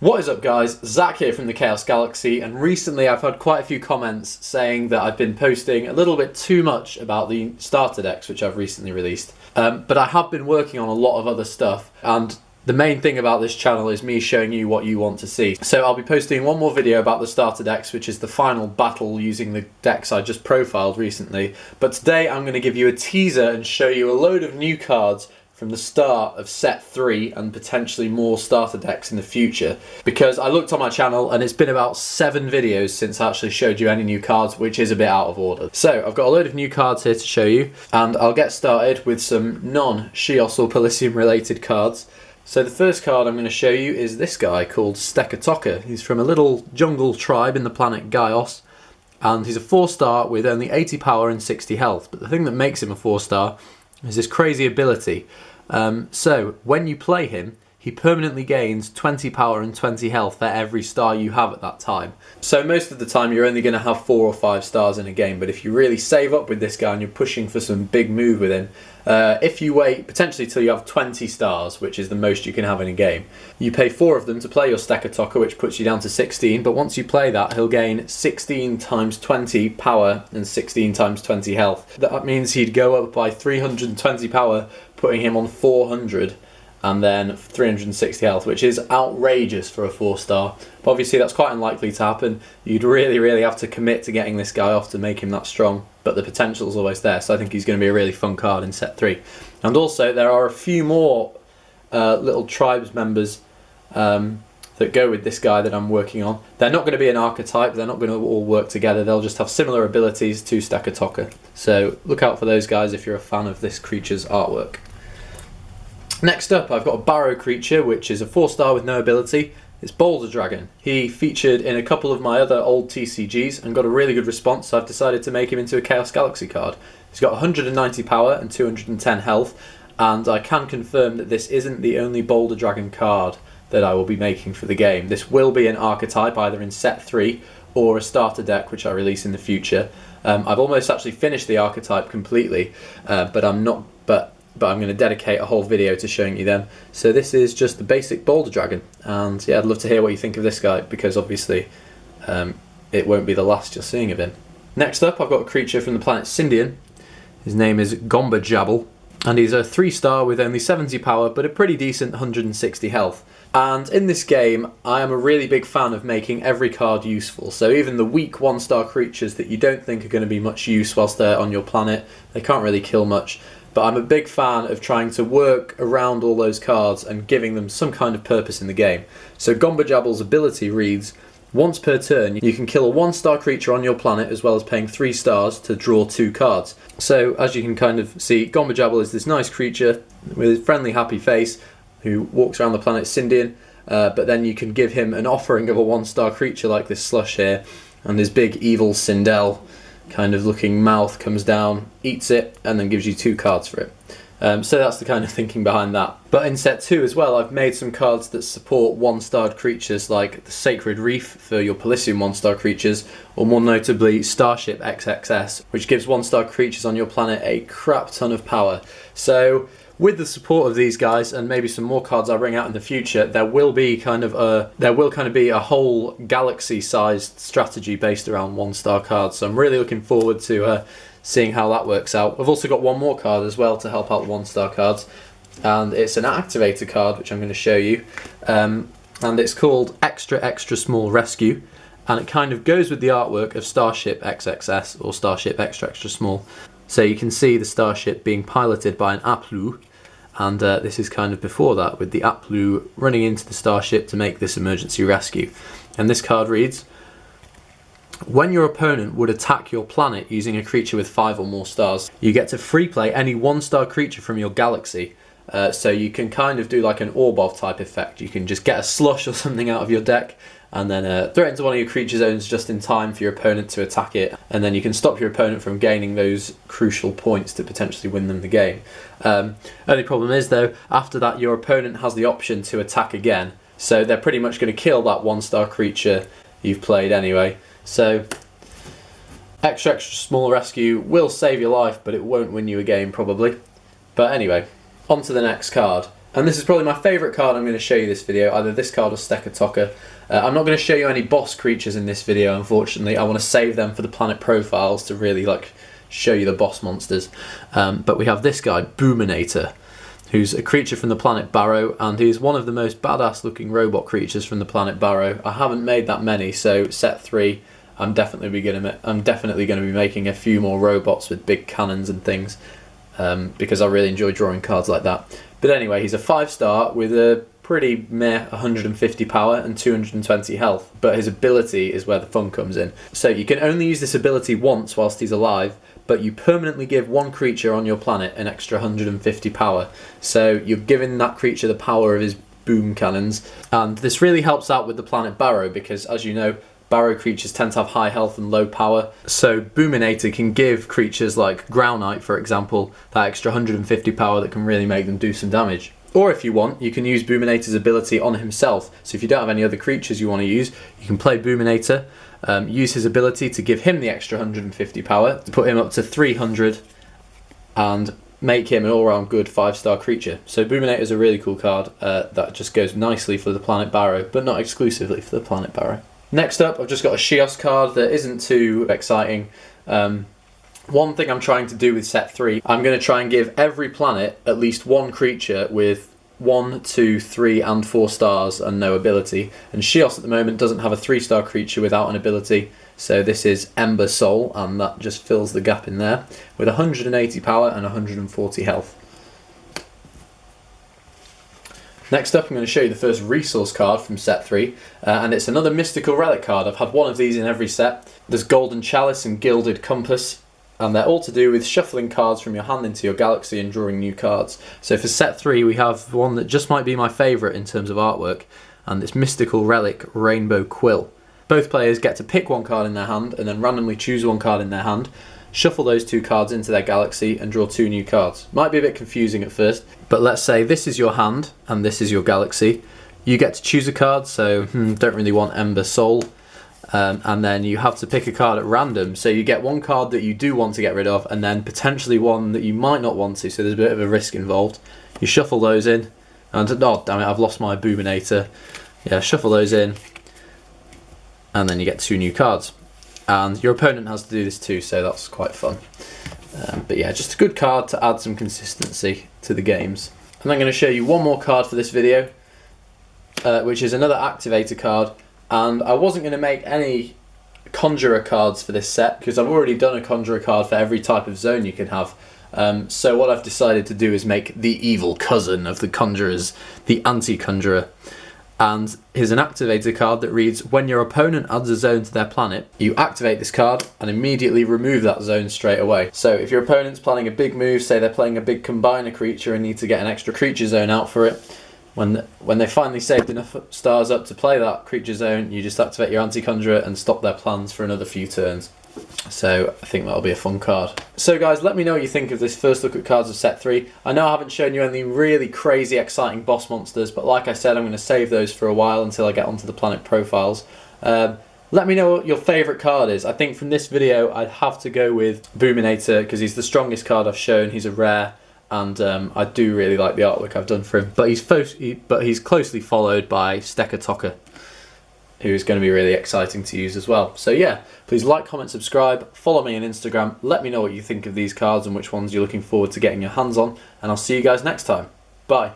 What is up guys, Zach here from the Chaos Galaxy, and recently I've had quite a few comments saying that I've been posting a little bit too much about the starter decks which I've recently released. But I have been working on a lot of other stuff, and the main thing about this channel is me showing you what you want to see. So I'll be posting one more video about the starter decks, which is the final battle using the decks I just profiled recently. But today I'm going to give you a teaser and show you a load of new cards from the start of set 3 and potentially more starter decks in the future, because I looked on my channel and it's been about 7 videos since I actually showed you any new cards, which is a bit out of order. So I've got a load of new cards here to show you, and I'll get started with some non-Sheos or Palicium related cards. So the first card I'm going to show you is this guy called Taka. He's from a little jungle tribe in the planet Gaios, and he's a 4-star with only 80 power and 60 health. But the thing that makes him a 4-star is this crazy ability. So when you play him, he permanently gains 20 power and 20 health for every star you have at that time. So most of the time you're only going to have 4 or 5 stars in a game, but if you really save up with this guy and you're pushing for some big move with him, if you wait potentially till you have 20 stars, which is the most you can have in a game, you pay 4 of them to play your Taka, which puts you down to 16, but once you play that, he'll gain 16 times 20 power and 16 times 20 health. That means he'd go up by 320 power, putting him on 400, and then 360 health, which is outrageous for a 4-star. But obviously that's quite unlikely to happen. You'd really have to commit to getting this guy off to make him that strong, but the potential's always there, so I think he's going to be a really fun card in set 3. And also there are a few more little tribes members that go with this guy that I'm working on. They're not going to be an archetype, they're not going to all work together, they'll just have similar abilities to Taka. So look out for those guys if you're a fan of this creature's artwork. Next up, I've got a Barrow creature, which is a 4-star with no ability. It's Boulder Dragon. He featured in a couple of my other old TCGs and got a really good response, so I've decided to make him into a Chaos Galaxy card. He's got 190 power and 210 health, and I can confirm that this isn't the only Boulder Dragon card that I will be making for the game. This will be an archetype either in set 3 or a starter deck, which I release in the future. I've almost actually finished the archetype completely, but I'm going to dedicate a whole video to showing you them. So this is just the basic Boulder Dragon, and yeah, I'd love to hear what you think of this guy, because obviously it won't be the last you're seeing of him. Next up, I've got a creature from the planet Sindian. His name is Gamba, and he's a 3-star with only 70 power but a pretty decent 160 health. And in this game, I am a really big fan of making every card useful. So even the weak 1-star creatures that you don't think are going to be much use whilst they're on your planet, they can't really kill much. But I'm a big fan of trying to work around all those cards and giving them some kind of purpose in the game. So Gamba's ability reads, once per turn you can kill a 1-star creature on your planet as well as paying 3 stars to draw 2 cards. So as you can kind of see, Gamba is this nice creature with a friendly happy face who walks around the planet Sindian, but then you can give him an offering of a 1-star creature like this slush here, and this big evil Sindel kind of looking mouth comes down, eats it, and then gives you 2 cards for it. So that's the kind of thinking behind that. But in set 2 as well, I've made some cards that support 1-starred creatures like the Sacred Reef for your Palicium 1-star creatures, or more notably Starship XXS, which gives 1-star creatures on your planet a crap ton of power. So with the support of these guys and maybe some more cards I'll bring out in the future, there will kind of be a whole galaxy-sized strategy based around 1-star cards. So I'm really looking forward to seeing how that works out. I've also got one more card as well to help out the 1-star cards, and it's an activator card which I'm going to show you, and it's called Extra Small Rescue, and it kind of goes with the artwork of Starship XXS or Starship Extra Small. So you can see the starship being piloted by an Aplu, and this is kind of before that, with the Aplu running into the starship to make this emergency rescue. And this card reads, when your opponent would attack your planet using a creature with 5 or more stars, you get to free play any 1-star creature from your galaxy. So you can kind of do like an Orbov type effect. You can just get a slush or something out of your deck and then throw it into one of your creature zones just in time for your opponent to attack it, and then you can stop your opponent from gaining those crucial points to potentially win them the game. Only problem is though, after that your opponent has the option to attack again, so they're pretty much going to kill that 1-star creature you've played anyway. So extra small rescue will save your life, but it won't win you a game probably. But anyway, on to the next card. And this is probably my favourite card I'm going to show you this video, either this card or Taka. I'm not going to show you any boss creatures in this video, unfortunately. I want to save them for the planet profiles to really like show you the boss monsters. But we have this guy, Inator, who's a creature from the planet Barrow, and he's one of the most badass looking robot creatures from the planet Barrow. I haven't made that many, so set 3 I'm definitely going to be making a few more robots with big cannons and things, because I really enjoy drawing cards like that. But anyway, he's a 5-star with a pretty meh 150 power and 220 health, but his ability is where the fun comes in. So you can only use this ability once whilst he's alive, but you permanently give one creature on your planet an extra 150 power. So you're giving that creature the power of his boom cannons, and this really helps out with the planet Barrow because, as you know, Barrow creatures tend to have high health and low power, so Inator can give creatures like Groundknight, for example, that extra 150 power that can really make them do some damage. Or if you want, you can use Inator's ability on himself. So if you don't have any other creatures you want to use, you can play Inator, use his ability to give him the extra 150 power, to put him up to 300, and make him an all-round good 5-star creature. So Inator is a really cool card that just goes nicely for the planet Barrow, but not exclusively for the planet Barrow. Next up, I've just got a Sheos card that isn't too exciting. One thing I'm trying to do with set 3, I'm going to try and give every planet at least one creature with 1, 2, 3 and 4 stars and no ability. And Sheos at the moment doesn't have a 3-star creature without an ability, so this is Ember Soul, and that just fills the gap in there, with 180 power and 140 health. Next up, I'm going to show you the first resource card from set 3, and it's another mystical relic card. I've had one of these in every set. There's Golden Chalice and Gilded Compass, and they're all to do with shuffling cards from your hand into your galaxy and drawing new cards. So for set 3 we have one that just might be my favourite in terms of artwork, and it's Mystical Relic Rainbow Quill. Both players get to pick one card in their hand and then randomly choose one card in their hand, shuffle those 2 cards into their galaxy and draw 2 new cards. Might be a bit confusing at first, but let's say this is your hand and this is your galaxy. You get to choose a card, so don't really want Ember Soul, and then you have to pick a card at random. So you get one card that you do want to get rid of and then potentially one that you might not want to, so there's a bit of a risk involved. You shuffle those in, and oh damn it, I've lost my Inator. Yeah, shuffle those in, and then you get 2 new cards. And your opponent has to do this too, so that's quite fun. But yeah, just a good card to add some consistency to the games. And I'm going to show you one more card for this video, which is another activator card. And I wasn't going to make any conjurer cards for this set because I've already done a conjurer card for every type of zone you can have. So what I've decided to do is make the evil cousin of the conjurers, the anti-conjurer. And here's an activator card that reads, when your opponent adds a zone to their planet, you activate this card and immediately remove that zone straight away. So if your opponent's planning a big move, say they're playing a big combiner creature and need to get an extra creature zone out for it, when they finally saved enough stars up to play that creature zone, you just activate your anti-conjurer and stop their plans for another few turns. So I think that'll be a fun card. So guys, let me know what you think of this first look at cards of set 3. I know I haven't shown you any really crazy exciting boss monsters, but like I said, I'm going to save those for a while until I get onto the planet profiles. Let me know what your favourite card is. I think from this video I'd have to go with Inator because he's the strongest card I've shown. He's a rare, and I do really like the artwork I've done for him. But he's closely followed by Taka, who is going to be really exciting to use as well. So yeah, please like, comment, subscribe, follow me on Instagram, let me know what you think of these cards and which ones you're looking forward to getting your hands on, and I'll see you guys next time. Bye.